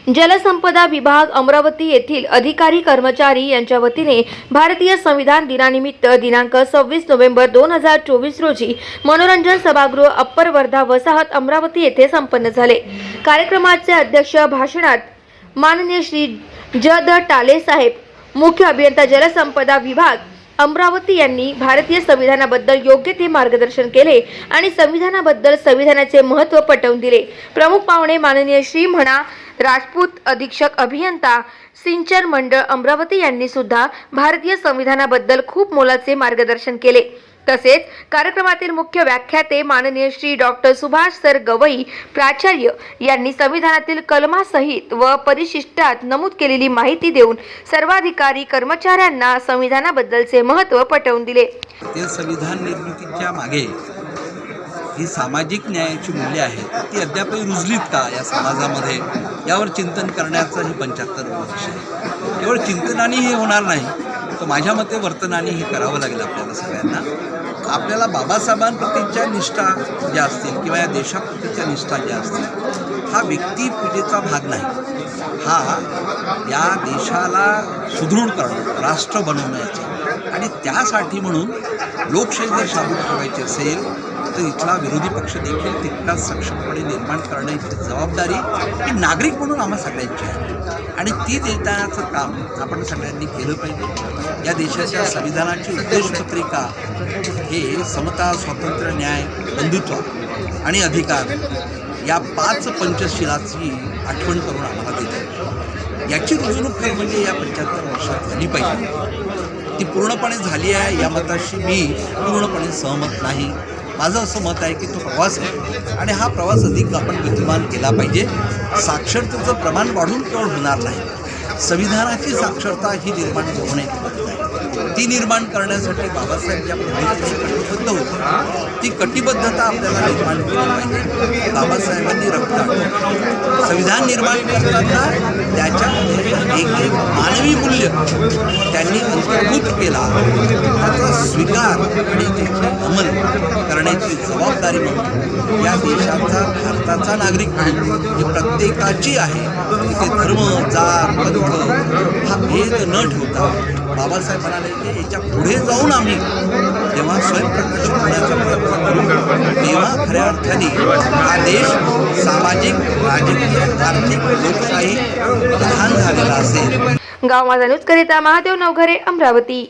जलसंपदा विभाग अमरावती येथील अधिकारी कर्मचारी यांच्या वतीने भारतीय संविधान दिनानिमित्त दिनांक 26 नोव्हेंबर 2024 रोजी मनोरंजन सभागृह अप्पर वर्धा वसाहत अमरावती येथे संपन्न झाले। कार्यक्रमाचे अध्यक्ष भाषणात माननीय श्री ज.द. टाले साहेब, मुख्य अभियंता जलसंपदा विभाग अमरावती यांनी भारतीय संविधानाबद्दल योग्य ते मार्गदर्शन केले आणि संविधानाबद्दल संविधानाचे महत्त्व पटवून दिले। प्रमुख पाहुणे माननीय श्री म्हणा राजपूत, अधीक्षक अभियंता सिंचन मंडळ अमरावती यांनी सुद्धा भारतीय संविधानाबद्दल खूप मोलाचे मार्गदर्शन केले। तसेच कार्यक्रमातील मुख्य व्याख्याते माननीय श्री डॉक्टर सुभाष सर गवई प्राचार्य यांनी संविधानातील कलमासहित व परिशिष्टात नमूद केलेली माहिती देऊन सर्वाधिकारी कर्मचाऱ्यांना संविधानाबद्दलचे महत्त्व पटवून दिले। संविधान निर्मितीच्या मागे ही सामाजिक न्यायाची मूल्ये आहेत, ती अद्यापही रुजलीत का या समाजामध्ये, यावर चिंतन करण्याचं ही 75 वर्ष आहे। केवळ चिंतनाने हे होणार नाही, तर माझ्या मते वर्तनाने हे करावं लागेल आपल्याला सगळ्यांना। आपल्याला बाबासाहेबांप्रतीच्या निष्ठा ज्या असतील किंवा या देशाप्रतीच्या निष्ठा ज्या असतील, हा व्यक्तिपूजेचा भाग नाही, हा या देशाला सुदृढ करणं, राष्ट्र बनवण्याचा, आणि त्यासाठी म्हणून लोकशाही जर शाबूत ठेवायची असेल तर इथला विरोधी पक्ष देखील तितकाच सक्षमपणे निर्माण करण्याची जबाबदारी ही नागरिक म्हणून आम्हा सगळ्यांची आहे, आणि ती देण्याचं काम आपण सगळ्यांनी केलं पाहिजे। या देशाच्या संविधानाची उद्देशपत्रिका हे समता, स्वातंत्र्य, न्याय, बंधुत्व आणि अधिकार या 5 पंचशिलाची आठवण करून आम्हाला देते। याची रुजवणूक म्हणजे या 75 वर्षात झाली पाहिजे। ती पूर्णपणे झाली आहे या मताशी मी पूर्णपणे सहमत नाही। माझं असं मत आहे की तो प्रवास आहे, आणि हा प्रवास अधिक आपण गतिमान केला पाहिजे। साक्षरतेचं प्रमाण वाढून केवळ होणार नाही, संविधानाची साक्षरता ही निर्माण होण्याची गरज आहे। ती निर्माण करण्यासाठी बाबासाहेब ज्या पद्धतीने कटिबद्ध होते, ती कटिबद्धता आपल्याला निर्माण केली पाहिजे। बाबासाहेबांनी रक्तात संविधान निर्माण करताना त्याच्यामध्ये एक मानवी मूल्य त्यांनी अंतर्भूत केला, त्याचा स्वीकार आणि त्याची अंमल करण्याची जबाबदारी म्हणून या देशाचा, भारताचा नागरिक म्हणून ही प्रत्येकाची आहे। तिथे धर्म, जात, पंथ हा भेद न ठेवता बाबासाहेब म्हणाले की याच्या पुढे जाऊन आम्ही जेव्हा स्वयंप्रकाशित होण्याचा प्रयत्न करू, तेव्हा खऱ्या अर्थाने हा देश सामाजिक, राजकीय, आर्थिक, लोकशाही लहान झालेला असेल। गाव माझा न्यूज करिता महादेव नवघरे, अमरावती।